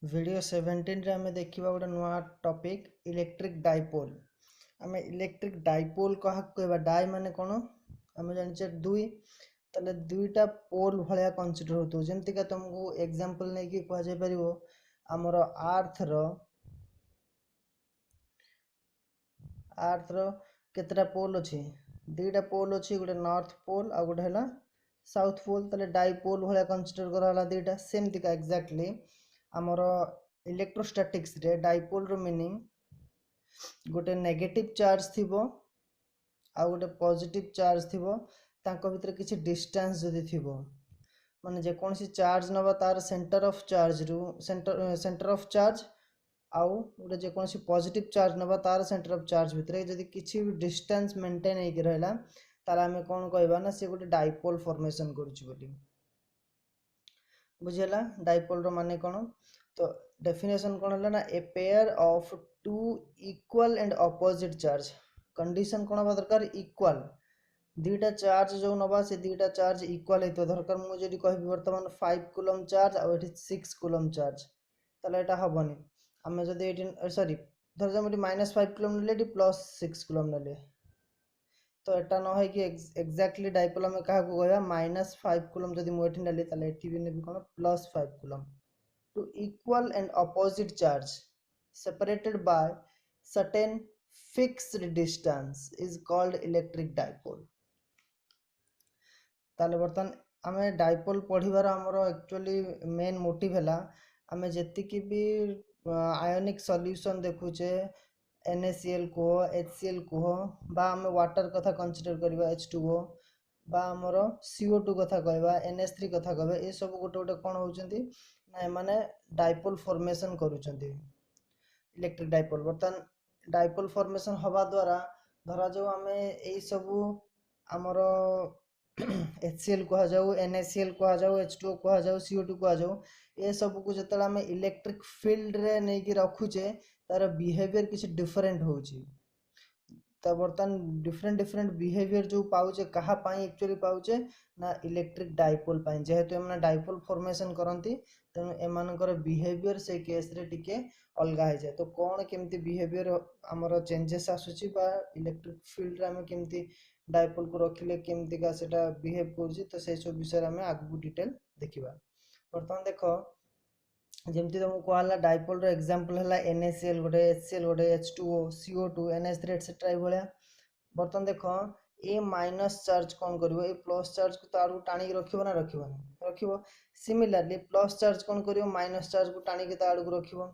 Video 17 रे आमे देखिबा गोटे नुआ टॉपिक इलेक्ट्रिक डाइपोल। आमे इलेक्ट्रिक डाइपोल कहा कहबा डाई माने कोन आमे जानिचे दुई तले दुईटा पोल भलिया कंसीडर होतो जेमति का तुमको एग्जांपल नै कि कह जाय परिबो हमर अर्थ रो केतरा पोल अछि दुईटा पोल अछि गोटे नॉर्थ पोल आ गोटे हला साउथ पोल तले डाइपोल भलिया कंसीडर कराला दुईटा सेमति का एग्जैक्टली आमर इलेक्ट्रोस्टैटिक्स रे डाइपोल रो मीनिंग गोटे नेगेटिव चार्ज थिबो आ गोटे पॉजिटिव चार्ज थिबो तांको भितर किछि डिस्टेंस जदि थिबो माने जे कोनसी चार्ज नबा तार सेंटर ऑफ चार्ज रु सेंटर ऑफ चार्ज आउ गोटे जे कोनसी पॉजिटिव चार्ज नबा तार सेंटर ऑफ चार्ज भितर जदि किछि भी डिस्टेंस मेंटेन हे कि रहला ताला हमें कोन कहबा ना से गोटे डाइपोल फॉर्मेशन करूछि बोली बुझेला डाइपोल रो माने कोन तो डेफिनेशन कोन हला ना a pair of two equal and opposite charge condition कोन बा दरकार इक्वल दुईटा चार्ज जो नबा से दुईटा चार्ज इक्वल हेतो दरकार मु जदि कहबी वर्तमान 5 कूलम चार्ज आ एठी 6 कूलम चार्ज तले एटा हबनी हमें जदि एठी सॉरी धर जम एठी -5 कूलम नेले एठी +6 कूलम नेले तो एटा न है कि एग्जैक्टली डाइपोल में कहा को कहबा -5 कूलम जदि मु एठी नेली तले एठी भी नेबी कोन +5 coulomb to equal and opposite charge separated by certain fixed distance is called electric dipole ताले बर्तन आमे डाइपोल पढ़िबार हमरो एक्चुअली मेन मोटिव हला आमे जेति कि भी आयोनिक सॉल्यूशन देखुचे NaCl को HCl को बा आमे वाटर कथा कंसीडर करबा H2O बा हमरो CO2 कथा कहबा NH3 कथा कहबा ए सब गोटे गोटे कोन होउचंती ना माने डाइपोल फॉर्मेशन करूचंती इलेक्ट्रिक डाइपोल बर्तन डाइपोल फॉर्मेशन हवा द्वारा धरा जो आमे एई सब हमरो HCl कहा जाऊ NaCl कहा जाऊ H2O कहा जाऊ CO2 कहा जाऊ ए सब को जतला हमें इलेक्ट्रिक फील्ड रे नै कि रखुचे तार बिहेवियर किछ डिफरेंट होउची त बर्तन डिफरेंट बिहेवियर जो पाउचे कहा पाई एक्चुअली पाउचे ना इलेक्ट्रिक डाइपोल पाई जेहेतु एमना डाइपोल फॉर्मेशन करंती तनु एमानकर बिहेवियर से केस रे टिके अलगा है जाय तो कोन केमती बिहेवियर हमर चेंजेस आसुची बा इलेक्ट्रिक फील्ड रे हम केमती डाइपोल को रखिले केमती का सेटा बिहेव करजी तो से सब विषय हमें आगु डिटेल देखिबा बर्तन देखो जेमती तुम कहला डाइपोल रो एग्जांपल हला NaCl गोटे HCl गोटे H2O CO2 NH3 एटसेट्रा ए भलिया बर्तन देखो ए माइनस चार्ज कोन करिवो ए प्लस चार्ज को तारु टाणी रखिबो ना रखिबो सिमिलरली प्लस चार्ज कोन करिवो माइनस चार्ज को टाणी के ताड़ू रखिबो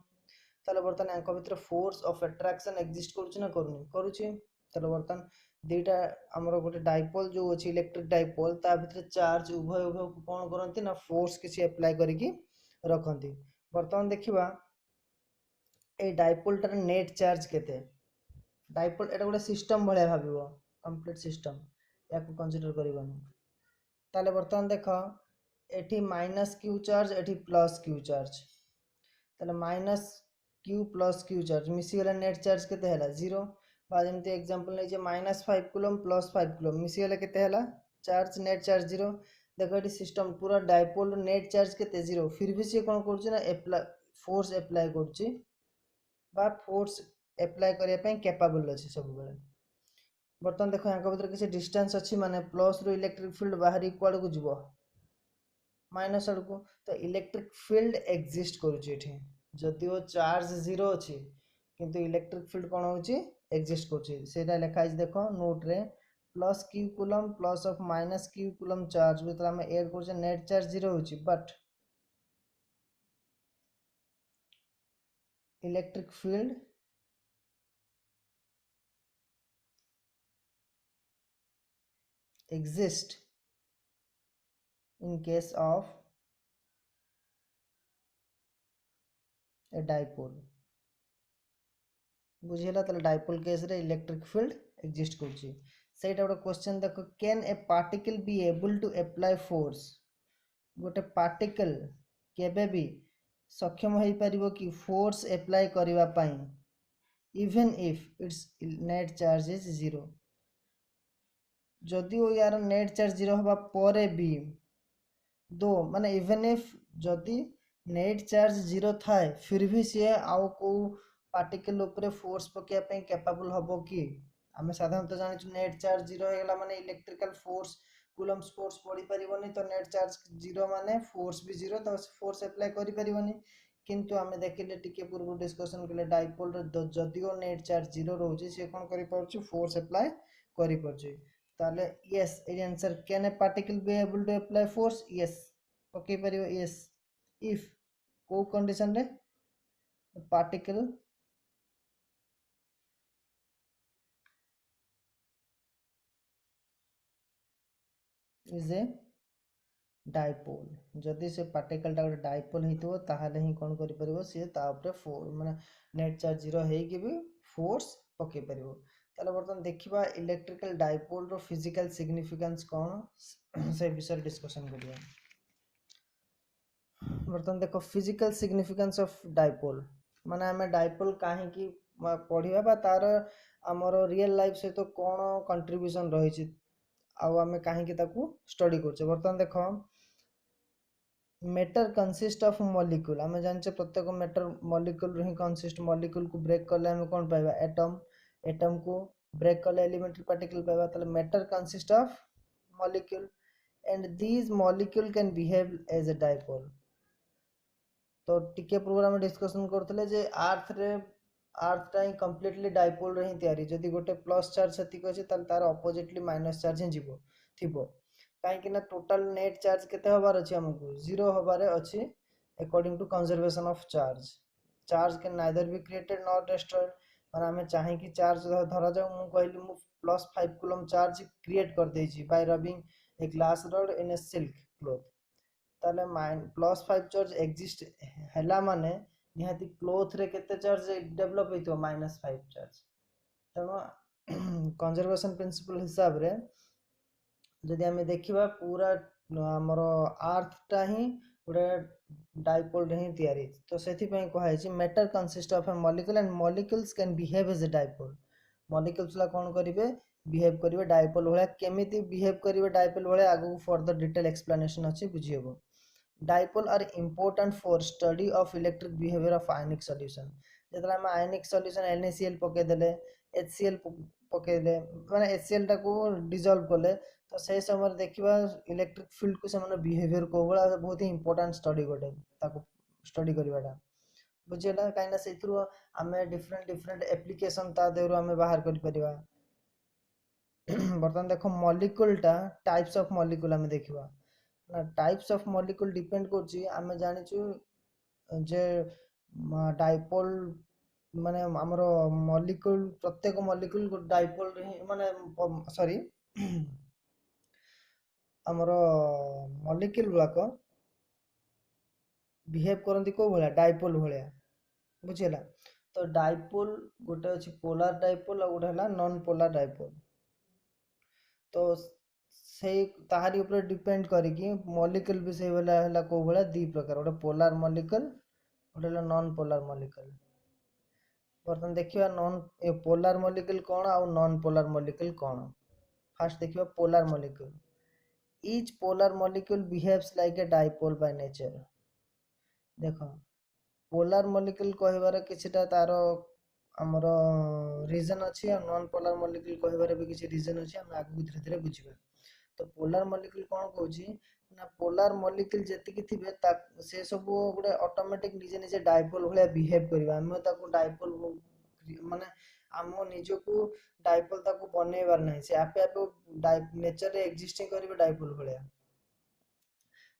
ताले बर्तन अंक भितर फोर्स ऑफ अट्रैक्शन एग्जिस्ट करूची ना करूची ताले बर्तन दुईटा हमरो गोटे डाइपोल जो अछि इलेक्ट्रिक डाइपोल ता भितर चार्ज उभय को कोन करंती ना फोर्स किछि अप्लाई करिकि रखंती बर्तमान देखिबा ए डाइपोल टर नेट चार्ज केते डाइपोल एटा गोटे सिस्टम भलिया भाबिबो कंप्लीट सिस्टम याकू कंसीडर करिबानी ताले बर्तमान देखो एठी -q चार्ज एठी +q चार्ज ताले -q +q चार्ज मिसी गला नेट चार्ज केते हला 0 बा जेमते एग्जांपल नै जे -5 कूलम +5 कूलम मिसी गला केते हला चार्ज नेट चार्ज 0 देखो एटी सिस्टम पूरा डाइपोल नेट चार्ज केते 0 फिर भी से कोन करछि ना अप्लाई फोर्स अप्लाई करछि बा फोर्स अप्लाई करिया पे कैपेबल अछि सब बेले बर्तन देखो यहाँ भीतर किसी डिस्टेंस अच्छी माने प्लस रो इलेक्ट्रिक फील्ड बाहरी कुआड़ को जीवो माइनस आड़ को तो इलेक्ट्रिक फील्ड एग्जिस्ट करूची एठी जदि वो चार्ज 0 अछि किंतु इलेक्ट्रिक फील्ड कोन होची एग्जिस्ट करूची सेटा लिखा छै देखो नोट रे +q coulomb plus of -q coulomb charge भीतर हम ऐड करछे नेट चार्ज 0 होची but electric field exist in case of a dipole बुझेला तले डाइपोल केस रे इलेक्ट्रिक फील्ड एग्जिस्ट करछि सेटा गोटे क्वेश्चन देखो can a particle be able to apply force गोटे पार्टिकल केबे भी सक्षम होई परिबो कि फोर्स अप्लाई करिवा पई even if it's net charge is 0 जदि वो यार नेट चार्ज 0 हवा परे भी दो माने इवन इफ जदि नेट चार्ज जीरो थाए फिर भी सी आउ को पार्टिकल उपरे फोर्स पकाइबा कैपेबल हम कि आम साधारणतः जानी नेट चार्ज जीरो होगा माने इलेक्ट्रिकल फोर्स कूलम्स फोर्स पड़ी पारिबनी तो नेट चार्ज जीरो माने फोर्स भी जीरो तो फोर्स अप्लाई करि पारिबनी किंतु आम देखिले टिके पूर्व डिस्कशन कले डाइपोल जदिओ नेट चार्ज जीरो रोचे सी कौन कर फोर्स अप्लाई कर ताले yes a answer can a particle be able to apply force yes पकई पारिबो यस if को कंडीशन रे पार्टिकल इज ए डाइपोल जदि से पार्टिकल टा गोटे डाइपोल होइतो ताहाले ही कोन करि परिबो से ता ऊपर फोर्स माने नेट चार्ज जीरो हे कि भी फोर्स पके परिबो ताले बर्तन देखिबा इलेक्ट्रिकल डाइपोल रो फिजिकल सिग्निफिकेंस कोन से विषय डिस्कशन करिया बर्तन देखो फिजिकल सिग्निफिकेंस ऑफ डाइपोल माने हमें डाइपोल काहे की पढ़िबा बा तार हमरो रियल लाइफ से तो कोन कंट्रीब्यूशन रही छि आउ आमे काहे की ताकू स्टडी करछे बर्तन देखो मैटर कंसिस्ट ऑफ मॉलिक्यूल आमे जानछे प्रत्येक मैटर मॉलिक्यूल रे कंसिस्ट मॉलिक्यूल को ब्रेक करले हमें कोन पाइबा एटम एटम को ब्रेक करले एलिमेंटरी पार्टिकल पाइबा तले matter consist of molecule and these molecule can behave as a dipole तो टिके पूर्व आम डिस्कसन करते जे अर्थ ही कम्प्लीटली डाइपोल रे ही तैयारी जदि गोटे प्लस चार्ज सेतिक अछि तार तार अपोजिटली माइनस चार्ज ही जीवो थिबो काहेकि ना टोटल नेट चार्ज केते हबार अछि हमकु जीरो हबारे अछि according to conservation of charge charge can neither be created not destroyed माने हमें चाहे कि चार्ज धरा जाऊ मु कहली मु +5 कूलम चार्ज क्रिएट कर देछि by rubbing a glass rod in a silk cloth ताले +5 चार्ज एग्जिस्ट हैला माने निहाती क्लोथ रे केते चार्ज डेवलप होइतो -5 चार्ज तेणु कंजर्वेशन प्रिंसिपल हिसाब रे जदि हमें देखिबा पूरा हमर अर्थ टा ही गोटे डाइपोल रे ही तैयारी तो सेथि पई कहै छी matter consist of a molecule and molecules can behave as a dipole molecules ला कोन करिवे बिहेव करिवे डाइपोल भलिया केमिति बिहेव करिवे डाइपोल भलिया आगु फर्दर डिटेल एक्सप्लेनेशन अछि बुझियबो dipole are important for study of electric behaviour of ionic solution जेतला हम आयनिक सॉल्यूशन NaCl पके देले HCl पके दे माने HCl टा को डिसॉल्व करले तो से समय देखिबा इलेक्ट्रिक फील्ड को से बिहेवियर को बड़ा बहुत ही इंपोर्टेंट स्टडी गोटे ताको स्टडी करबाटा बुझियला काइना सेथुरो हमें डिफरेंट डिफरेंट एप्लीकेशन ता देरो हमें बाहर करि परिबा बर्तन देखो मॉलिक्यूल टा टाइप्स ऑफ मॉलिक्यूल हमें देखिबा ना टाइप्स ऑफ मॉलिक्यूल डिपेंड करछि हमें जानिछु जे डाइपोल माने हमरो मॉलिक्यूल प्रत्येक मॉलिक्यूल डाइपोल माने सॉरी हमरो मॉलिक्यूल गुलाक बिहेव करंती को भलिया डाइपोल भलिया बुझिला तो डाइपोल गोटे अछि पोलर डाइपोल और गोटे हला नॉन पोलर डाइपोल तो से ताहारी ऊपर डिपेंड करिकि मॉलिक्यूल भी से वाला हला को भला दी प्रकार गोटे पोलर मॉलिक्यूल गोटे हला नॉन पोलर मॉलिक्यूल बर्तन देखिबा नॉन पोलर मॉलिक्यूल कोन और नॉन पोलर मॉलिक्यूल कोन फर्स्ट देखिबा polar molecule each polar molecule behaves like a dipole by nature देखो पोलर मॉलिक्यूल कहबार किछटा तारो हमरो रीजन अछि और नॉन पोलर मॉलिक्यूल कहबार भी किछ रीजन अछि हम आगु धीरे धीरे बुझिबा तो पोलर मॉलिक्यूल कोन कहउची ना पोलर मॉलिक्यूल जेति कि थिबे ता से सब गुडे ऑटोमेटिक निजे निजे डाइपोल भलिया बिहेव करबा हम ताको डाइपोल माने हमो निजो को डाइपोल ताको बनेबार नै से आपे आपे नेचर रे एग्जिस्टिंग करबे डाइपोल भलिया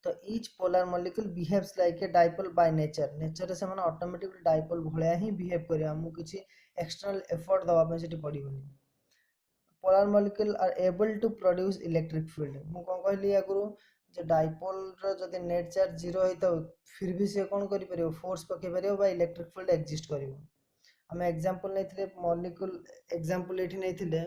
तो each polar molecule behaves like a dipole by nature nature रे से माने ऑटोमेटिक डाइपोल भलिया ही बिहेव करे हमु किछि एक्सटर्नल एफर्ट दबा पे सेठी पड़िबनी polar molecule are able to produce electric field मु कोन कहली आगुरु जे डाइपोल रो जदि नेट चार्ज जीरो होई तो फिर भी से कोन करि परियो फोर्स पके परियो बा इलेक्ट्रिक फील्ड एग्जिस्ट करिवो हम एग्जांपल नैथिले मॉलिक्यूल एग्जांपल एठी नैथिले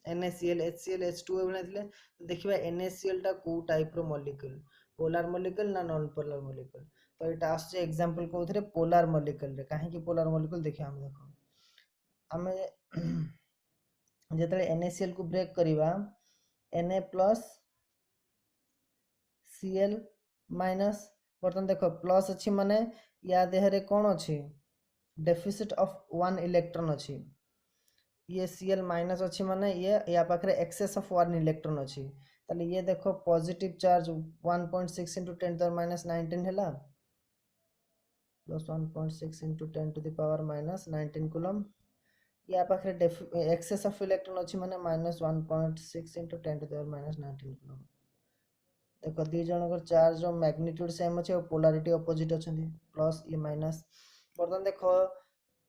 NaCl HCl H2O नैथिले देखिबा NaCl टा को टाइप रो मॉलिक्यूल पोलर मॉलिक्यूल ना नॉन पोलर मॉलिक्यूल तो एटा आसे एग्जांपल कोथरे पोलर मॉलिक्यूल रे काहे कि पोलर मॉलिक्यूल देखिया हम देखो हमें जेतले NaCl को ब्रेक करिबा Na+ Cl- बर्तमान देख प्लस अच्छी माने या देहरे कौन अच्छी डेफिसिट ऑफ 1 इलेक्ट्रॉन अच्छी ये Cl माइनस अच्छी माने ये या पाखरे एक्सेस ऑफ 1 इलेक्ट्रॉन अच्छी ताले ये देखो positive charge 1.6 into 10 to the minus 19 हैला plus 1.6 into 10 to the power minus 19 coulomb या पाखरे एक्सेस ऑफ इलेक्ट्रॉन अच्छी माने minus 1.6 into 10 to the power minus 19 coulomb देखो दी जनकर चार्ज रो मैग्नीट्यूड सेम अछि और पोलैरिटी अपोजिट अछंती प्लस ये माइनस बर्तमान देखो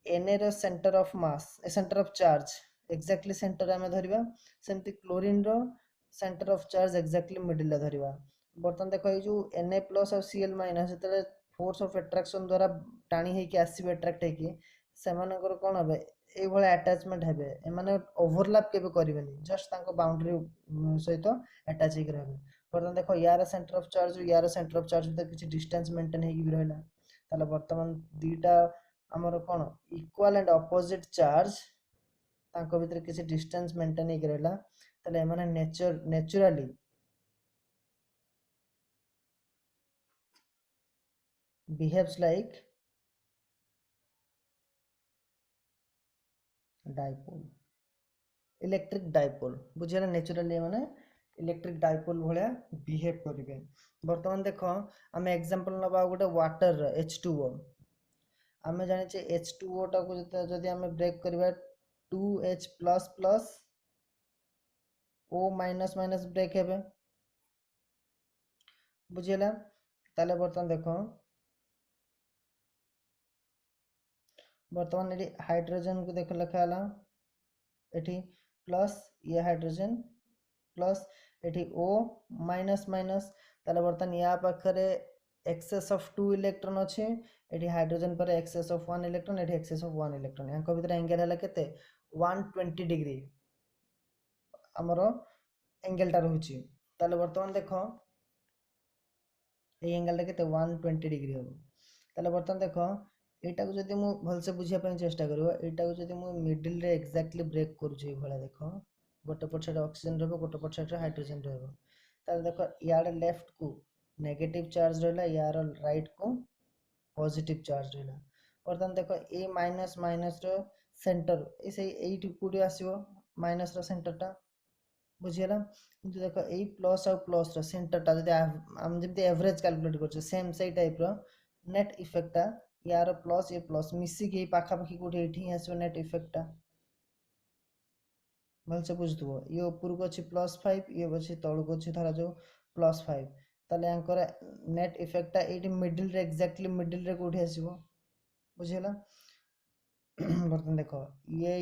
Na रो सेंटर ऑफ मास ए centre of charge exactly centre आमे धरिबा सेमति क्लोरीन रो centre of charge exactly middle रे धरिबा बर्तमान देखो ए जो Na प्लस और Cl माइनस जेतले फोर्स ऑफ अट्रैक्शन द्वारा टाणी हे कि आसीबे अट्रैक्ट हे कि सेमानकर कोन हबे ए भले अटैचमेंट हेबे ए माने ओवरलैप केबे करिवेनी जस्ट तांको बाउंड्री सहित अटैच हे कि रहबे बर्तमान देखो यार सेंटर ऑफ चार्ज यार सेंटर ऑफ चार्ज भीतर किसी डिस्टेंस मेंटेन हे कि रहला ताले बर्तमान दीटा हमर कोन इक्वल एंड ऑपोजिट चार्ज तांको भीतर किसी डिस्टेंस मेंटेन हे कि रहला ताले माने naturally behaves like dipole electric dipole बुझिला नेचुरली माने इलेक्ट्रिक डाइपोल भलिया बिहेव करिवे बर्तमान देखो आमे एग्जांपल नबा गोटे वाटर H2O आमे जानि छे H2O टा को जदी आमे ब्रेक करबा 2H++ O minus minus break हेबे बुझिला ताले बर्तमान देखो बर्तमान एटी हाइड्रोजन को देखो लिखा हला एटी प्लस ये हाइड्रोजन प्लस एटी O माइनस माइनस ताले बर्तमान या पाखरे एक्सेस ऑफ 2 इलेक्ट्रॉन अच्छे एटी हाइड्रोजन पर एक्सेस ऑफ 1 इलेक्ट्रॉन एटी एक्सेस ऑफ 1 इलेक्ट्रॉन यांको भीतर एंगल हला केते 120 डिग्री हमरो एंगल टा रहउची ताले बर्तमान देखो ए एंगल टा केते 120 डिग्री हो ताले बर्तमान देखो एटा को जदी मु भलसे बुझिया पय चेष्टा करबो एटा को जदी मु मिडिल रे एक्जेक्टली ब्रेक करूची भला देखो गोटे पट साइड ऑक्सीजन रहबो गोटे पट साइड हाइड्रोजन रहबो ताले देखो यार लेफ्ट को नेगेटिव चार्ज रहला यार राइट को पॉजिटिव चार्ज रहला बर्तमान देखो ए माइनस माइनस रो सेंटर ए से एठी कोडी आसीबो माइनस रो सेंटर टा बुझियला किंतु देखो ए प्लस और प्लस रो सेंटर टा जदी हम जेमति एवरेज कैलकुलेट करछ सेम सही टाइप रो नेट इफेक्ट टा यार प्लस ये प्लस मिसी के पाखा पाखी कोठी एठी आसीबो नेट इफेक्ट टा भलसे बुझदुबो ये ऊपर को अछि +5 ये अछि तळ को अछि धरा जो +5 ताले अंकर नेट इफेक्ट टा एटी मिडिल रे एक्जेक्टली मिडिल रे कोठी आसीबो बुझियला बर्तन देखो ये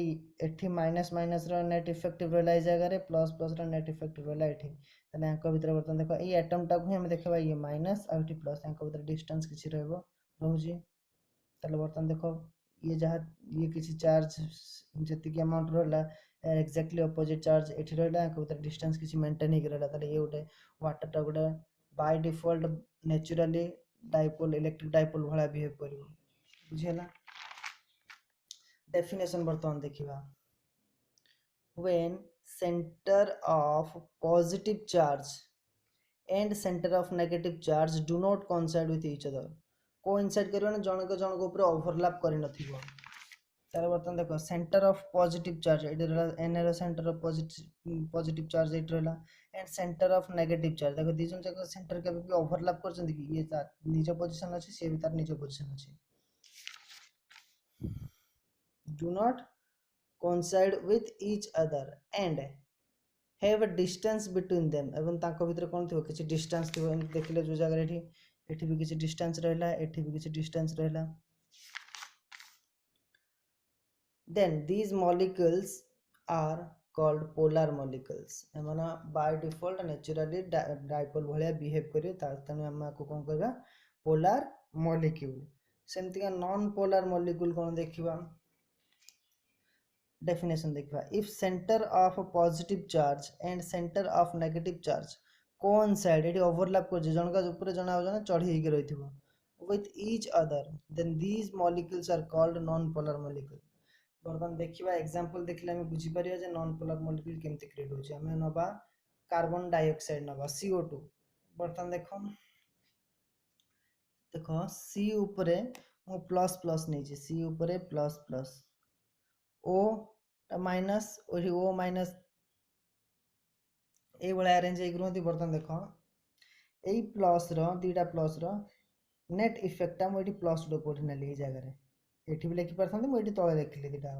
एठी minus minus rho net effective रहला ए जगह रे प्लस प्लस रो नेट इफेक्टिव रहला एठी तने अंक भीतर बर्तन देखो ए एटम टा को हम देखबा ये माइनस आ एठी प्लस अंक भीतर डिस्टेंस किछि रहबो रहउजी तले बर्तन देखो ये जहाँ ये किसी चार्ज जति की अमाउंट रहला एक्जेक्टली अपोजिट चार्ज एठी रहला अंक भीतर डिस्टेंस किछि मेंटेन हे रहला तले ये उठे वाटर टा गुडा by default naturally dipole electric dipole भला बिहेव करिवो बुझियला डेफिनेशन बर्तमान देखिबा when center of positive charge and center of negative charge do not coincide with each other coincide करियो ना जनक ऊपर ओवरलैप करि नथिबो तारे बर्तन देखो सेंटर ऑफ पॉजिटिव चार्ज एटी रहला एन रो सेंटर ऑफ पॉजिटिव चार्ज एटी रहला and centre of negative charge देखो दी जन जगह सेंटर के भी ओवरलैप करछन कि ये निज पोजीशन अछि से भी तार निज पोजीशन अछि do not coincide with each other and have a distance between them एवं तांको भीतर कोन थियो किछि डिस्टेंस थियो एम देखिले जो जगह एठी एठी भी किछि डिस्टेंस रहला एठी भी किछि डिस्टेंस रहला then these molecules are called polar molecules एमाना बाय डिफॉल्ट नेचुरली डाइपोल भलिया बिहेव करियो तने हम को कोन करबा पोलर मॉलिक्यूल सेमति का नॉन पोलर मॉलिक्यूल कोन देखिबा definition देखिबा if center of a positive charge and center of negative charge coincide eighty overlap कर जनका ऊपर जना जना चढ़ी हेके रहिथिबो with each other then these molecules are called non polar molecule बर्तमान देखिबा एग्जांपल देखिले हम बुझी परिया जे नॉन पोलर मॉलिक्यूल केमति क्रिएट होछि हम नबा कार्बन डाइऑक्साइड नबा CO2 बर्तमान देखो देख सी उपरे मु प्लस प्लस नहीं सी उपरे प्लस प्लस ओ माइनस ओ माइनस ये भाया अरेंज होती बर्तमान देख यही प्लस दीटा प्लस नेट इफेक्टा मुझे प्लस गुटे कौटी ना जगह ये भी लिखिपार मुझे तले लिखिली दीटा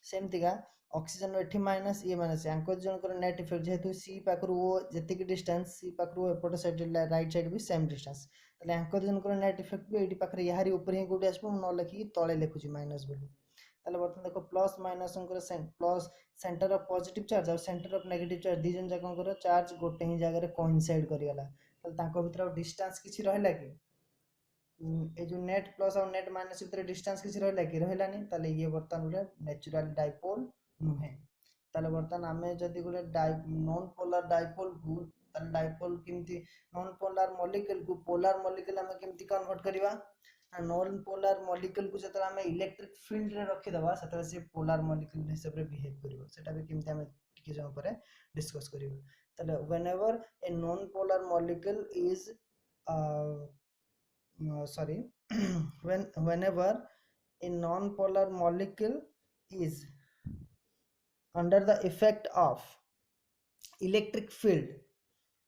सेमतिका ऑक्सीजन एठी माइनस ये माइनस यांकर जनकर नेट इफेक्ट जेहेतु सी पाखर ओ जी डिस्टेंस सी पाखर एपट साइड राइट साइड भी सेम डिस्टेंस ताले यांकर जनकर नेट इफेक्ट भी ये पाखर यारी ऊपर ही कौटी आसो न लिखिकी तले लिखुची माइनस बोली ताले बर्तमान देखो plus minus plus centre of positive charge और सेंटर ऑफ नेगेटिव चार्ज दी जन जाकर चार्ज गोटे ही जगह कोइंसाइड करिगला ताले तांको भीतर डिस्टेंस किछि रहला कि ये जो नेट प्लस और नेट माइनस भितर डिस्टेंस किछि रहला कि रहलानी ताले ये बर्तमान गोटे नेचुरल डाइपोल नुहे ताले बर्तमान आमे जदी गोटे नॉन पोलर डाइपोल को ताले डाइपोल किमती नॉन पोलर मॉलिक्यूल को पोलर मॉलिक्यूल आमे किमती कन्वर्ट करिवा नॉन पोलर मॉलिक्यूल को जतरा आमे इलेक्ट्रिक फील्ड रे रखि दबा सेतरा से पोलर मॉलिक्यूल हिसाब रे बिहेव करिवो सेटा भी किमती आमे टिके जम परे डिस्कस करिवो ताले whenever a non polar molecule is sorry whenever a non-polar molecule is under the effect of electric field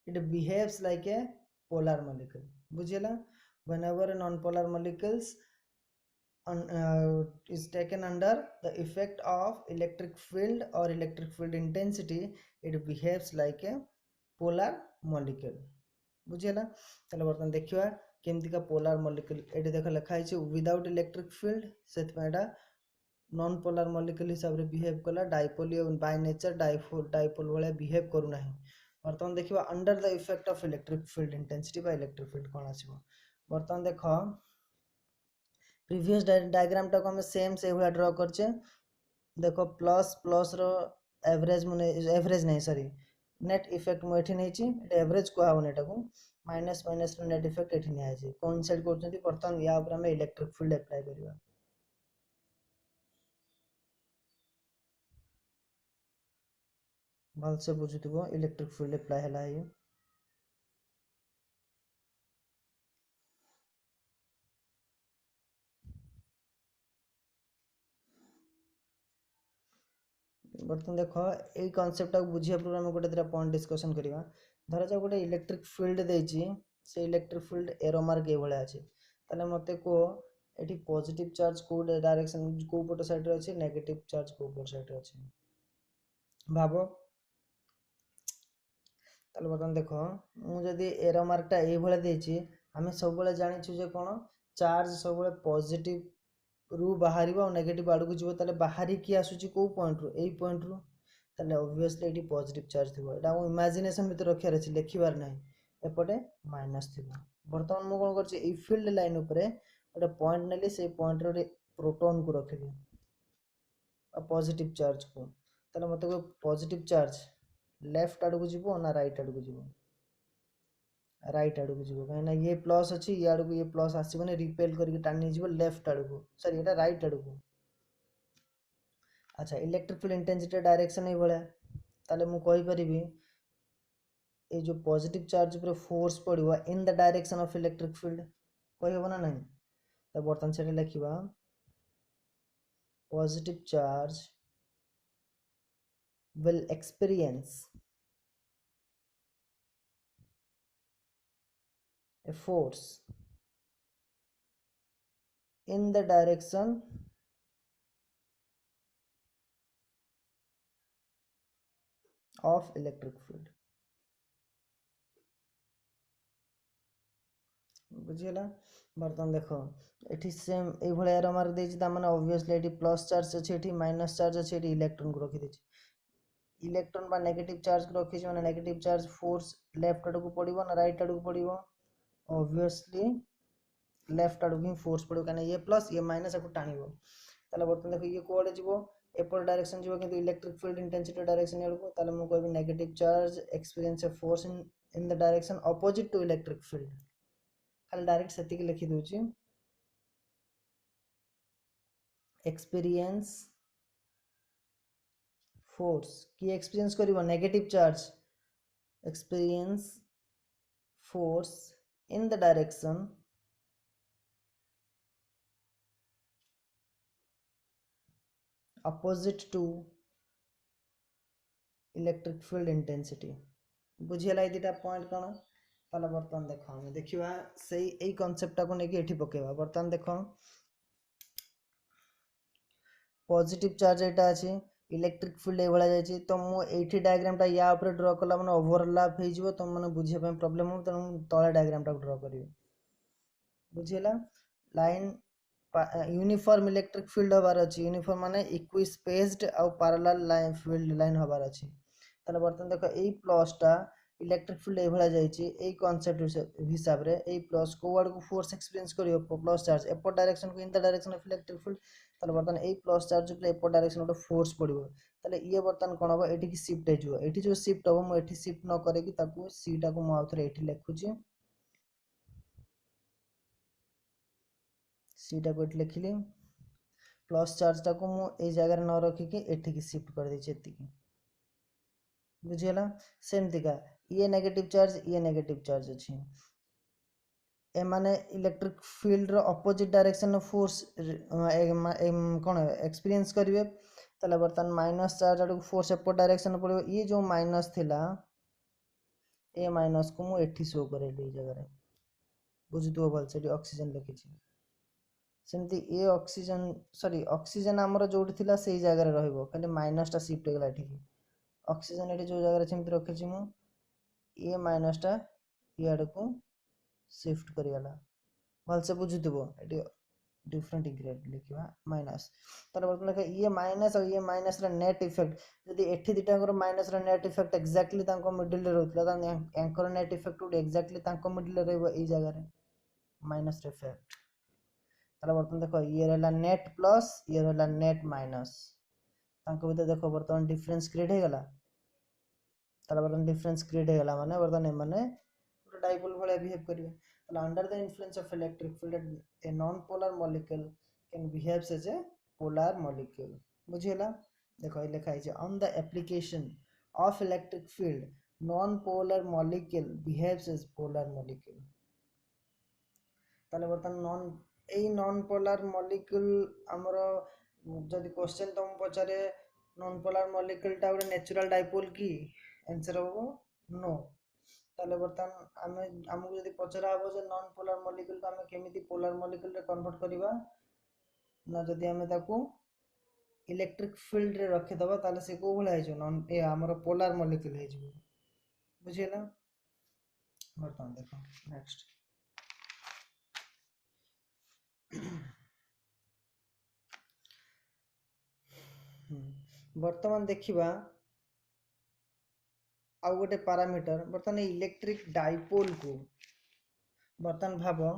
it behaves like a polar molecule बुझेला whenever a non-polar molecules is taken under the effect of electric field or electric field intensity it behaves like a polar molecule बुझेला ताले बर्तमान देखिवा केमती का polar molecule एटे देख लिखा है without electric field से नॉन पोलर मॉलिक्यूल हिसाब रे बिहेव कला डाइपोल बाय नेचर डाइपोल वाला बिहेव करू नाही बर्तमान देखिवा under the effect of electric field intensity by electric field कोन आसीबो बर्तमान देख प्रीवियस डायग्राम टा को हम सेम से हुआ ड्रा करछे देखो प्लस प्लस रो एवरेज माने एवरेज नहीं सॉरी नेट इफेक्ट मु एठी नै छि एवरेज को हाउ नेटा को minus minus rho net effect एठी नै आछि कोइंसाइड करछन्ती बर्तमान या ऊपर हम इलेक्ट्रिक फील्ड अप्लाई करिवा भल से बुझुतबो इलेक्ट्रिक फील्ड अप्लाई हला है बर्तमान देखो ए कांसेप्ट को बुझिया पूर्व हम गोटे दिरा पॉइंट डिस्कशन करिवा धरा जा गोटे इलेक्ट्रिक फील्ड देछि से इलेक्ट्रिक फील्ड एरो मार्क ए भले अछि ताले मते को एठी पॉजिटिव चार्ज को डायरेक्शन को पट साइड रे अछि नेगेटिव चार्ज को पट साइड रे अछि भाबो ताले बर्तमान देखो मु जदी एरो मार्क टा ए भले देछि हमें सब बेले जानि छु जे कोन चार्ज सब बेले पॉजिटिव रु बाहरिबो और नेगेटिव आडू को जीवो ताले बाहरी की आसुची को पॉइंट रो एई पॉइंट रो ताले ऑब्वियसली एटी पॉजिटिव चार्ज थिबो एटा हम इमेजिनेशन भीतर रखियार अछि लिखिबार नै एपटे माइनस थिबो वर्तमान मु कोन करछि एई फील्ड लाइन ऊपर गोटे पॉइंट नेली से पॉइंट रे प्रोटॉन को रखिली आ पॉजिटिव चार्ज को ताले मते को पॉजिटिव चार्ज लेफ्ट आडू को जीवो ना राइट आडू को जीवो राइट आडू को जीवो कहीं ये प्लस अच्छी ये आडू को ये प्लस आसबने रिपेल करके टाणी जीवो लेफ्ट आडू को सॉरी एटा राइट आडू को अच्छा इलेक्ट्रिक फील्ड इंटेंसिटी डायरेक्शन ही भले ताले मु कहि परिबी ए जो पॉजिटिव चार्ज ऊपर फोर्स पड़िबो in the direction of electric field कहि होबो ना नहीं त बर्तन से लिखिबा positive charge will experience a force in the direction of electric field बुझिला बर्तन देखो एठी सेम ए भले एरो मार्क देछि त माने ऑब्वियसली एठी प्लस चार्ज अछि एठी माइनस चार्ज अछि एठी इलेक्ट्रॉन को रखि देछि इलेक्ट्रॉन बा नेगेटिव चार्ज को रखि माने नेगेटिव चार्ज फोर्स लेफ्ट आडू को पड़िबो ना राइट आडू को पड़िबो ऑब्वियसली लेफ्ट आडू ही फोर्स पड़ो काने ये प्लस ये माइनस को टाणिबो ताले बर्तन देखो ये कोडे जीवो एपर डायरेक्शन जीवो किंतु इलेक्ट्रिक फील्ड इंटेंसिटी डायरेक्शन एडको ताले मु कहबी negative charge experience a force in the direction opposite to electric field खाली डायरेक्ट सेति के लिखि दोची एक्सपीरियंस फोर्स की एक्सपीरियंस करिवो negative charge experience force in the direction opposite to electric field intensity बुझीला ये दिटा पॉइंट कौन ताला बर्तमान देखो हम देखिबा सेही एई कांसेप्ट को नेकी एठी पकेबा बर्तमान देखो पॉजिटिव चार्ज एटा अछि इलेक्ट्रिक फील्ड एभला जायछि तो मु एठी डायग्राम टा या ऊपर ड्रा कला माने ओवरलैप हे जिवो तो माने बुझिया पे प्रॉब्लम हो त तळे डायग्राम टा ड्रा करिवे बुझिला लाइन यूनिफॉर्म इलेक्ट्रिक फील्ड हबार अछि यूनिफॉर्म माने इक्वी स्पेस्ड आ पैरेलल लाइन फील्ड लाइन हबार अछि ताले बर्तन देखो एई प्लस टा इलेक्ट्रिक फील्ड एभला जायछि एई कांसेप्ट हिसाब रे एई प्लस को वर्ड को फोर्स एक्सपीरियंस करियो प्लस चार्ज एपर डायरेक्शन को इन the direction of electric field ताले बर्तन एई प्लस चार्ज ऊपर एपर डायरेक्शन गोटे फोर्स पड़िबो ताले ये बर्तन कोन हबो एठी की शिफ्ट हे जिवो एठी जो शिफ्ट हबो मु एठी शिफ्ट न करे की ताकू सी टा को मु आउथरे एठी लिखुची सी टा को एठी लिखिली प्लस चार्ज टा को मु ए जगह रे न रखी के एठी की शिफ्ट कर देछि एति की बुझियला सेमति का ये नेगेटिव चार्ज अछि ए माने इलेक्ट्रिक फील्ड रो ऑपोजिट डायरेक्शन ऑफ फोर्स कोन एक्सपीरियंस करिवे तले बर्तन माइनस चार्ज आडू फोर्स एपर डायरेक्शन पड़ियो ये जो माइनस थिला ए माइनस को मु एठी शो करेली ए जगह रे बुझितो भल से ऑक्सीजन लिखि छी सेमति ए ऑक्सीजन सॉरी ऑक्सीजन हमरो जोडी थिला सेही जगह रे रहइबो खाली माइनस टा शिफ्ट गेला एठी ऑक्सीजन एठी जो जगह रे सेमति रखि छी मु ए माइनस टा इयाड को शिफ्ट करियाला भल से बुझितबो एठी डिफरेंट इंग्रेड लिखिबा माइनस तर बर्तन लेखा ये माइनस और ये माइनस रा नेट इफेक्ट यदि एठी दिटा कर माइनस रा नेट इफेक्ट एक्जेक्टली तांको मिडिल रे रहतला ता एंकर नेट इफेक्ट उड एक्जेक्टली तांको मिडिल रे रहबो ए जगह रे माइनस रे इफेक्ट तर बर्तन देखो ये रहला नेट प्लस ये रहला नेट माइनस तांको भीतर देखो बर्तन डिफरेंस क्रिएट हे गला तर बर्तन डिफरेंस क्रिएट हे गला माने बर्तन ए माने डाइपोल भले बिहेव करिवे under the influence of electric field a non-polar molecule can behave as a polar molecule बुझियला देखो ये लिखा है on the application of electric field non-polar molecule behaves as polar molecule ताले बर्तन नॉन पोलर मॉलिक्यूल हमरो जदि question तुम पचारे non polar molecule टा गोटे नेचुरल डाइपोल की आंसर हो नो ताले बर्तन आमे हमकु जदि पचरा हबो जे नॉन पोलर मॉलिक्यूल को आमे केमिति पोलर मॉलिक्यूल रे कन्वर्ट करिबा ना जदि आमे ताकू इलेक्ट्रिक फील्ड रे रखि दबा ताले से को भला हे नॉन ए हमरो पोलर मॉलिक्यूल हे जिवो बुझियला बर्तन देखो नेक्स्ट वर्तमान देखिबा आउ गोटे पैरामीटर बर्तन इलेक्ट्रिक डाइपोल को बर्तन भाबो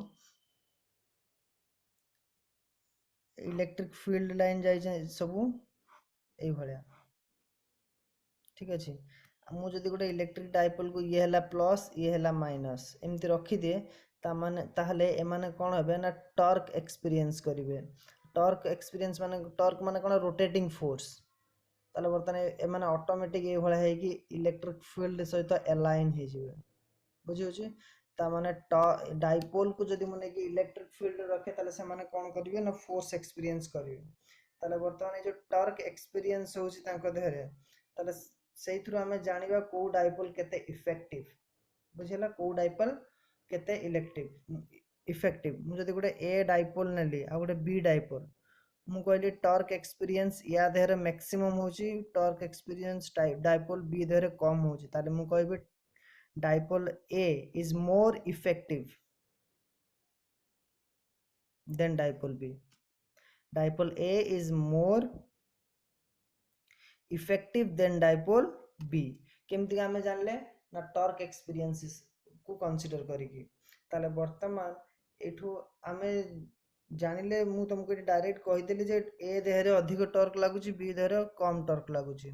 इलेक्ट्रिक फील्ड लाइन जाय सबू ए भलिया ठीक अछि मु जदि गोटे इलेक्ट्रिक डाइपोल को ये हला प्लस ये हला माइनस एमति रखि दे ता माने ताहले ए माने कोन हेबे ना टॉर्क एक्सपीरियंस करिवे टॉर्क एक्सपीरियंस माने टॉर्क माने कोन रोटेटिंग फोर्स ताले बर्तन ए माने ऑटोमेटिक ए भला है कि इलेक्ट्रिक फील्ड सहित अलाइन हे जिवे बुझि होछि ता माने डाइपोल को जदि माने कि इलेक्ट्रिक फील्ड रखे ताले से माने कोन करिवे ना फोर्स एक्सपीरियंस करिवे ताले बर्तन ए जो टॉर्क एक्सपीरियंस होछि तांको देहरे ताले सेही थ्रू हमें जानिबा को डाइपोल केते इफेक्टिव बुझिला को डाइपोल केते इफेक्टिव मु जदि गोटे ए डाइपोल नेली आ गोटे बी डाइपोल मु कहली टॉर्क एक्सपीरियंस या देहरे मैक्सिमम होची टॉर्क एक्सपीरियंस डाइपोल बी देहरे कम होची ताले मु कहबी dipole A is more effective than dipole B dipole A is more effective than dipole B केमति हमें जानले ना टॉर्क एक्सपीरियंस को कंसीडर करिकी ताले वर्तमान एठू हमें जानिले मु तुमको डायरेक्ट कहि देली जे ए देहरे अधिक टॉर्क लागुची बी देहरे कम टॉर्क लागुची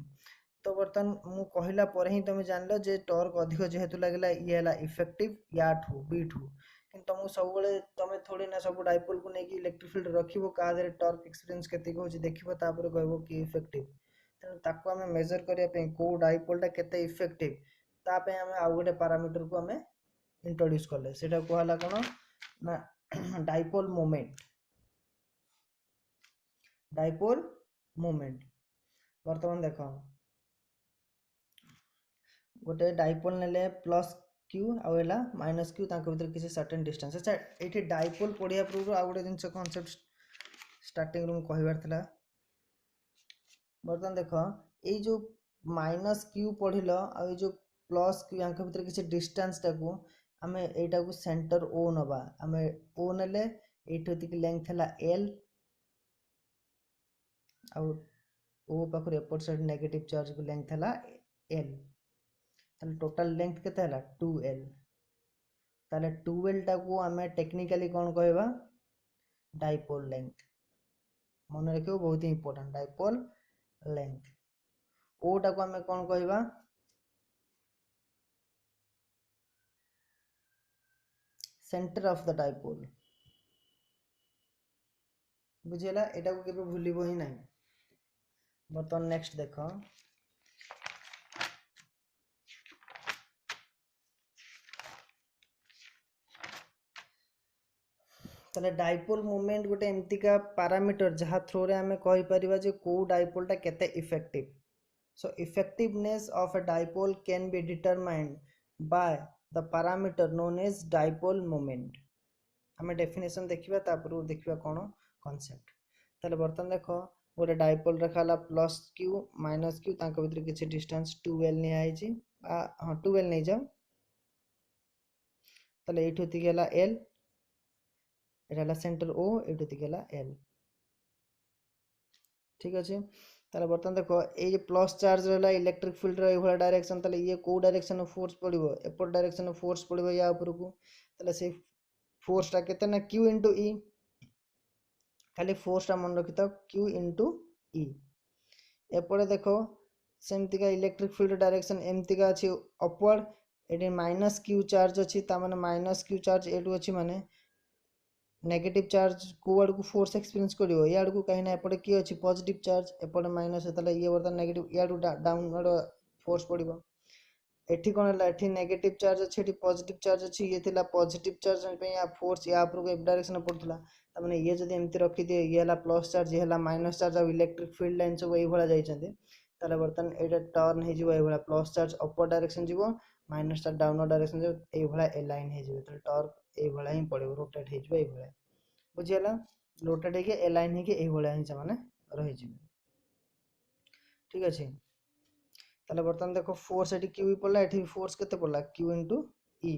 तो वर्तमान मु कहिला पर ही तुम जानलो जे टॉर्क अधिक जेहेतु लागला ये हला इफेक्टिव या ठू बी ठू किंतु तुम सब बेले तमे थोड़ी ना सब डाइपोल को नेकी इलेक्ट्रिक फील्ड रखिबो का देहरे टॉर्क एक्सपीरियंस केते होची देखिबो तापर कहबो कि इफेक्टिव तेणु ताको आमे मेजर करिया पे को डाइपोल टा केते इफेक्टिव ता पे आमे आ गोटे पैरामीटर को आमे इंट्रोड्यूस करले सेटा कहला कोन ना डाइपोल मोमेंट मोमेंट बर्तमान देख गोटे डाइपोल नेले प्लस क्यू आउला माइनस क्यू तांको भीतर किसी सर्टेन डिस्टेंस। अच्छा ये डाइपोल पढ़िया पूर्व आउ गोटे जिनस कनसेप्ट स्टार्टिंग रूम कहबार था बर्तमान देख ये जो माइनस क्यू पढ़िल आ जो प्लस क्यू या भीतर किसी डिस्टेंस टाकू आम यटा को सेंटर ओ नवा आम ओ नेले ये लेंथ है एल आउ ओ पाखर एपट साइड नेगेटिव चार्ज को लेंथ है एल ताले टोटल लेंथ केते है 2l ताले 2l टाकू आम टेक्निकली कौन कहबा डाइपोल लेंथ मन रखियो बहुत ही इंपोर्टेंट डाइपोल लेंथ ओ टाकू आम कौन कहबा सेंटर ऑफ द डाइपोल बुझेला एटा को केबे भूलिबो ही नहीं। बर्तमान नेक्स्ट देखो ताले डाइपोल मोमेंट गोटे एमतिका पैरामीटर जहाँ थ्रू रे आमे कहि परिबा जे को डाइपोलटा केते effective. So effectiveness of a dipole can be determined by the parameter known as dipole moment. आमे डेफिनेशन देखिबा तापर देखिबा कोन कांसेप्ट। ताले बर्तमान देखो गोटे डाइपोल रखाला प्लस क्यू माइनस क्यू तांको भीतर किछि डिस्टेंस 2l निया आइछि हां 2l नै जाओ ताले एठु तिगेला l एटा सेंटर ओ एठु तिगेला l ठीक अच्छे। ताले बर्तमान देखो ये प्लस चार्ज रहा इलेक्ट्रिक फील्ड रो डायरेक्शन ताले ये को डायरेक्शन फोर्स पड़िबो एपट डायरेक्शन फोर्स पड़िबो या ऊपर को ताले से फोर्स टा केते ना q * e खाली फोर्स टा मन रखि त q * e एपटे देखो सेमती का इलेक्ट्रिक फील्ड डायरेक्शन एमती का अछि upward eighty minus q charge अछि ता माने माइनस q चार्ज एटू अछि माने नेगेटिव चार्ज को आड़ को फोर्स एक्सपीरियंस करियो या आड़ को कहीं ना एपटे की अछि पॉजिटिव चार्ज एपटे माइनस तले ये बर्तन नेगेटिव या डाउन फोर्स पड़िबो एठी कोन हला एठी नेगेटिव चार्ज अछि एठी पॉजिटिव चार्ज अछि ये थिला पॉजिटिव चार्ज पे या फोर्स या ऊपर को एक डायरेक्शन पड़थला त माने ये जदी एमती रखि दे ये हला प्लस चार्ज ये हला माइनस चार्ज और इलेक्ट्रिक फील्ड लाइन सब एई भला जाई छथि ताले बर्तन एटा टर्न हे जिवो एई भला प्लस चार्ज अपर डायरेक्शन जिवो माइनस चार्ज डाउनवर्ड डायरेक्शन जिवो एई भला अलाइन हे जिवो त टॉर्क एई भला ही पड़िबो रोटेट हे जिवो एई भला बुझियला रोटेट हे के अलाइन हे के एई भला ही माने रहि जिवो ठीक अछि। ताले बर्तमान देखो फोर्स एटी क्यू पड़ला एटी फोर्स केते पड़ला q * e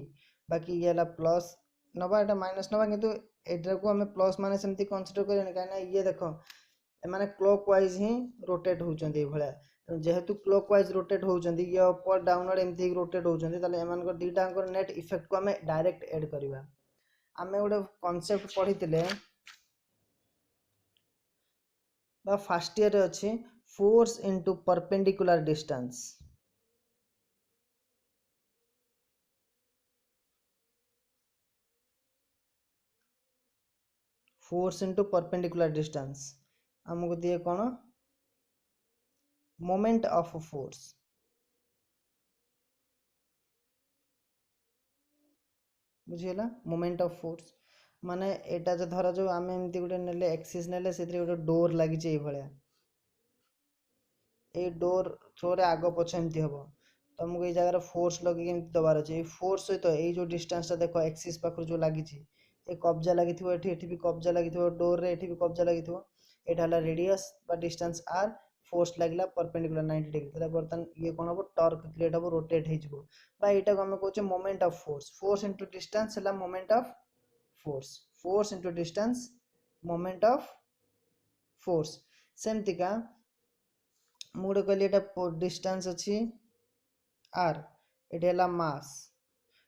बाकी ये ला प्लस नबा एटा माइनस नबा किंतु एटा को हमें प्लस माने सेमती कंसीडर करनी काना ये देखो ए माने क्लॉकवाइज ही रोटेट होचंदी ए भला जेहेतु क्लॉकवाइज रोटेट होचंदी ये अपर डाउनवर्ड एमती रोटेट होचंदी ताले एमान को डीटा को नेट इफेक्ट को हमें डायरेक्ट ऐड करबा। हमें गोटे कांसेप्ट पढ़ितिले बा फर्स्ट ईयर रे अछि force into perpendicular distance force into perpendicular distance हमको दिए कौन मोमेंट ऑफ फोर्स बुझीला मोमेंट ऑफ फोर्स माने एटा जो धरा जो आमे एमती गोटे नेले एक्सिस नेले सेतरे गोटे डोर लागि छै ए भलिया ए डोर थ्रो रे आगो पछ एमती हबो तुमको ए जगह फोर्स लगे एमती दबार अछि ए फोर्स सहित ए जो डिस्टेंस ता देखो एक्सिस पाखर जो लागि छै ए कब्जा लागि थिबो एठी भी कब्जा लागि थिबो डोर रे एठी भी कब्जा लागि थिबो एटा हला रेडियस बा डिस्टेंस r फोर्स लागला परपेंडिकुलर 90 डिग्री तले बर्तन ये कोन हबो टॉर्क क्रिएट हबो रोटेट हे जिवो बा एटा को हम कहउचे moment of force force into distance हला moment of force force into distance moment of force सेमती का मुडे कहली एटा डिस्टेंस अछि r एटा हला मास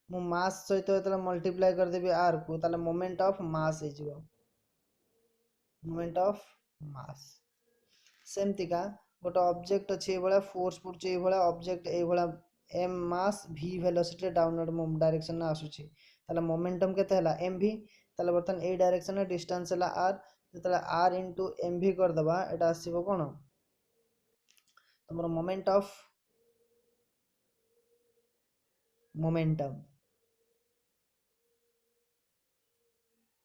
मु मास सहित तले मल्टीप्लाई कर देबी r को तले मोमेंट ऑफ मास हे जिवो मोमेंट ऑफ मास सेमती का गोटे ऑब्जेक्ट अछि ए भला फोर्स पुरचे ए भला ऑब्जेक्ट ए भला m mass v velocity downward direction ना आसुची तले मोमेंटम केते हला mv तले बर्तन ए डायरेक्शन रे डिस्टेंस हला r तले r * mv कर दबा एटा आसीबो कोन तमरो मोमेंट ऑफ मोमेंटम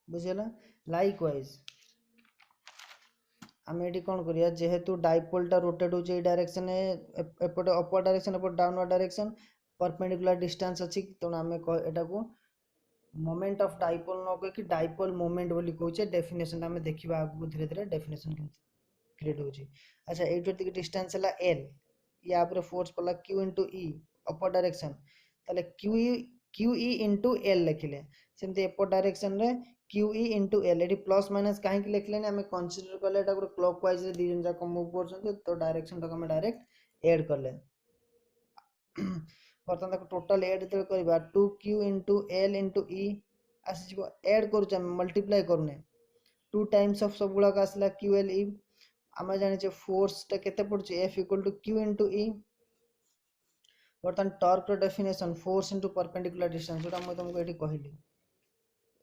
बुझियला लाइकवाइज आम ये कौन करिया जेहेतु डाइपोलटा रोटेट हो डायरेक्शन एपटे अपर डायरेक्शन एपटे डाउनवर्ड डायरेक्शन परपेंडिकुलर डिस्टेंस अच्छी तेणु आम एटा को मोमेंट ऑफ डाइपोल न कह डाइपोल मोमेंट बोली कहे डेफिनेशन आम देखा आगू धीरे धीरे डेफिनेशन क्रिएट हो। अच्छा ये डिस्टेंस है एल या फोर्स पड़ा क्यू इंटू ई अपर डायरेक्शन ताले क्यू ई इंटू एल लिखिले सेमती एपर डायरेक्शन रे क्यू ई इंटू एल ये प्लस माइनस कहीं लिखले आम कनसीडर कले क्लॉक वाइज दी जन जाक मुव कर तो डायरेक्शन टाक डायरेक्ट एड कले बर्तमान देखो टोटल एड जो करवा 2q इंटू एल इंटू ई आसीज एड कर मल्टीप्लाई करूने 2 टाइम्स ऑफ सब गुड़ाक आसला क्यू एल ई आम जाने फोर्स टा केते पड़छ F equal to Q into E बर्तमान टॉर्क रो definition force into perpendicular distance जोटा मैं तुमको ये कहली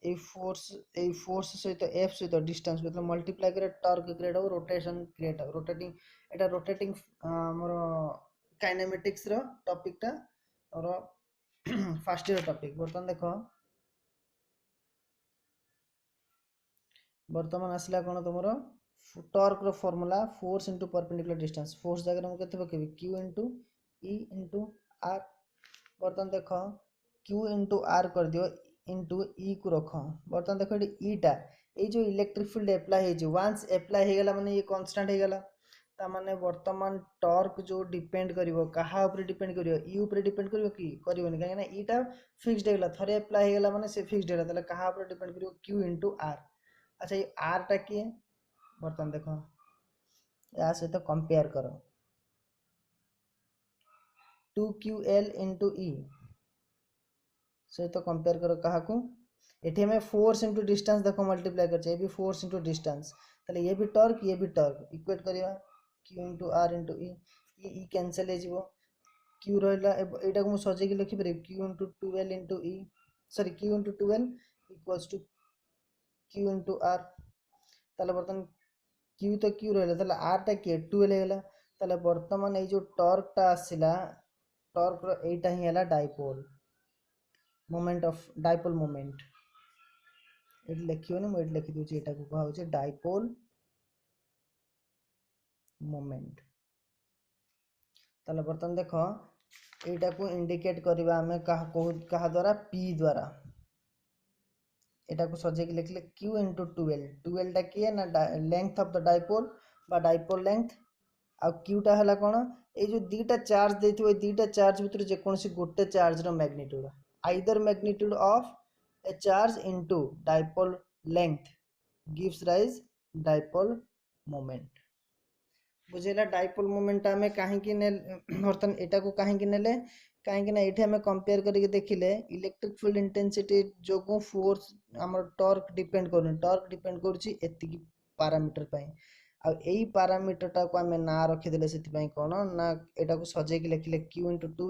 ए फोर्स सहित एफ सहित डिस्टेंस को मल्टीप्लाई करे टॉर्क क्रिएट हो रोटेशन क्रिएट हो रोटेटिंग एटा रोटेटिंग मोर काइनेमेटिक्स रो टॉपिक टा और फर्स्ट ईयर टॉपिक बर्तमान देखो बर्तमान आसला कौन तुम टॉर्क रो formula force into perpendicular distance force जगह मुझे केते पकेबी Q into E into R बर्तमान देख क्यू इंटू आर कर दियो इंटू ई को रख बर्तमान देख ये ईटा ये जो इलेक्ट्रिक फील्ड एप्लाई हो वन्स एप्लाई हो गला माने ये कांस्टेंट हो गला ता माने वर्तमान टॉर्क जो डिपेंड करिवो कहा ऊपर डिपेंड करिवो ई ऊपर डिपेंड करिवो कि करिवोनी काहे ना ईटा फिक्स्ड हो गला थरे एप्लाई हो गला माने से फिक्स्ड हो गला ताले कहा ऊपर डिपेंड करिवो क्यू इंटू आर अच्छा ये आर टा किए बर्तमान देखो या सहित कंपेयर करो 2ql इंटू ई सहित कंपेयर करो क्या को ये हमें फोर्स इंटू डिस्टेंस देखो मल्टीप्लाई कर फोर्स इंटू डिस्टेंस ताले ये भी टॉर्क इक्वेट करिया Q into R into E cancel हो क्यू रहा यहाँ को मुझे सजेक लिखिपर Q into 12 into E sorry Q into 12 equals to Q into R ताले बर्तमान क्यू तो क्यू रहा ताले आर टा किए 12 होगा ताले बर्तमान ये जो टॉर्क टा आसला टॉर्क रो एटा ही है dipole moment of dipole moment ये लिखियोनी मुझे लिखि दूची एटा को कहा होचे डाइपोल मोमेंट ताले बर्तमान देखो एटा को इंडिकेट करबा हमें कहा द्वारा पी द्वारा एटा को सजेक लिखले q इंटू 12 टा किए ना लेंथ ऑफ द डाइपोल बा डाइपोल लेंथ आ q टा हला कोन ए जो दीटा चार्ज देथिबो दीटा चार्ज भीतर जे कोनसी गोटे चार्ज रो magnitude either magnitude of a charge into dipole length gives rise dipole moment बुझेला डाइपोल मोमेंट आमे काहे कि ने बर्तन एटा को काहे कि नेले कहीं ना ये आम कंपेयर करके देखिले इलेक्ट्रिक फील्ड इंटेंसिटी जो फोर्स आम टॉर्क डिपेंड कर टॉर्क डिपेंड कर पारामीटर आ पारामीटर टा को आम ना रखीदे से कौन ना यहाँ को सजेक लिखिले क्यू इंटू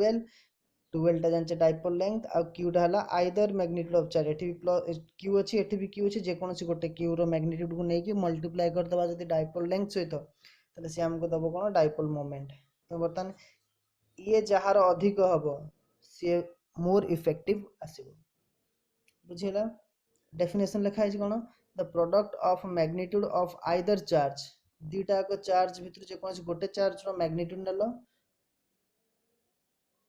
12 टा जाने डाइपोल लेंथ आ क्यूटा है आइदर मैग्नीट्यूड ऑफ चार्ज ये प्लस क्यू अच्छी ये भी क्यू अच्छी जेकोसी गोटे क्यू रो मैग्नीट्यूड को लेकिन मल्टीप्लाई करदे जब डाइपोल लेंथ सहित तो सी आमको दब कौन डाइपोल मोमेंट तो बर्तमान ये जार अधिक हम सी मोर इफेक्टिव आसो बुझेगा डेफिनेशन लिखाई कौन the product of magnitude of either charge दीटा चार्ज भीतर जेकोसी गोटे चार्ज रो मैग्नीट्यूड नेल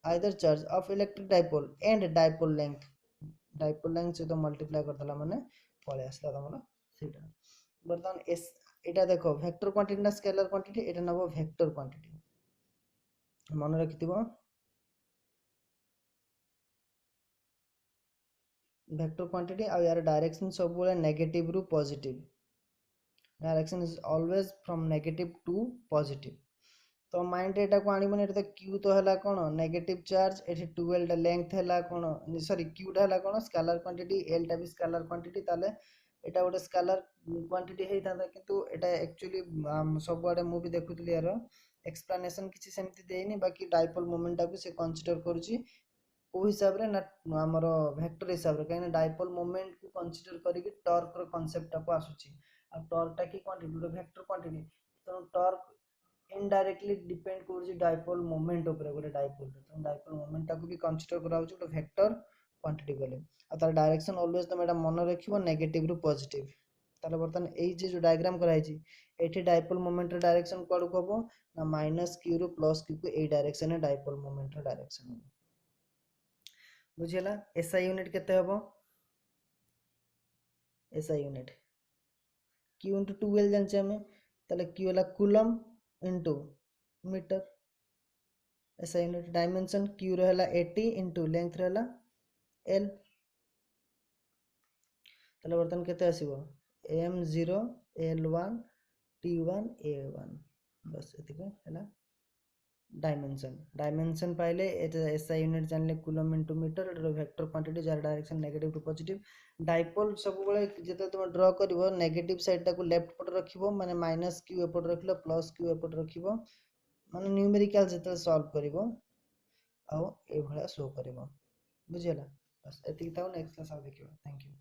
either charge of electric dipole and dipole length सहित मल्टीप्लाई करदेला माने पळे आसला तमरा सेटा बर्तमान एस एटा देखो वेक्टर क्वांटिटी ना स्केलर क्वांटिटी एटा नबो वेक्टर क्वांटिटी मन रखिथिबो वेक्टर क्वांटिटी आ यार डायरेक्शन सब बोले नेगेटिव रु positive direction is always from negative to positive तो माइंड एटा को आनी बने तो क्यू तो हला कोन नेगेटिव चार्ज एठी 12 टा लेंथ हला कोन सॉरी क्यू टा हला कोन स्केलर क्वांटिटी एल टा भी स्केलर क्वांटिटी ताले एटा गोटे स्केलर क्वांटिटी हेई थांदा किंतु एटा एक्चुअली सब आडे मु भी देखुतली यार एक्सप्लेनेशन किछि सेमति देइनी बाकी डाइपोल मोमेंट टा को से कंसीडर करूची को हिसाब रे ना हमर वेक्टर हिसाब रे काहे डाइपोल मोमेंट को कंसीडर करिक टॉर्क रो कांसेप्ट टा को आसुची आ टॉर्क टा की क्वांटिटी वेक्टर क्वांटिटी तो टॉर्क इनडायरेक्टली डिपेंड कर डाइपोल मोमेंट ऊपर गोटे डाइपोल तो डाइपोल मोमेंट को भी कंसीडर करा गोटे वेक्टर क्वांटिटी बोले आ तार डायरेक्शन ऑलवेज तुम एटा मन रखिबो नेगेटिव रु पॉजिटिव ताले बर्तन एई जे जो डायग्राम कराई एठी डाइपोल मोमेंट रे डायरेक्शन कोड को हबो ना माइनस q रो प्लस q को एई डायरेक्शन रे डाइपोल मोमेंट रे डायरेक्शन हबो बुझिला एसआई यूनिट केते हबो एसआई यूनिट q * 2l जानचे हमें ताले q होला coulomb into metre SI unit dimension q रो होला 80 इनटू लेंथ रो होला l ताले बर्तन केते आसीबो m0 l1 t1 a1 बस एतिके हैला डायमेंशन पाइले एसआई यूनिट जानले कूलम इनटू मीटर एटर वेक्टर क्वांटिटी जार direction negative to positive dipole सब बेले जेते तुम ड्रा करबो नेगेटिव साइड टा को लेफ्ट पट रखिबो माने माइनस q एपट रखिलो प्लस q एपट रखिबो माने न्यूमेरिकल जेते सॉल्व करबो आ ए भला शो करबो बुझियला बस एतिक ताऊ नेक्स्ट क्लास आ देखिबो थैंक यू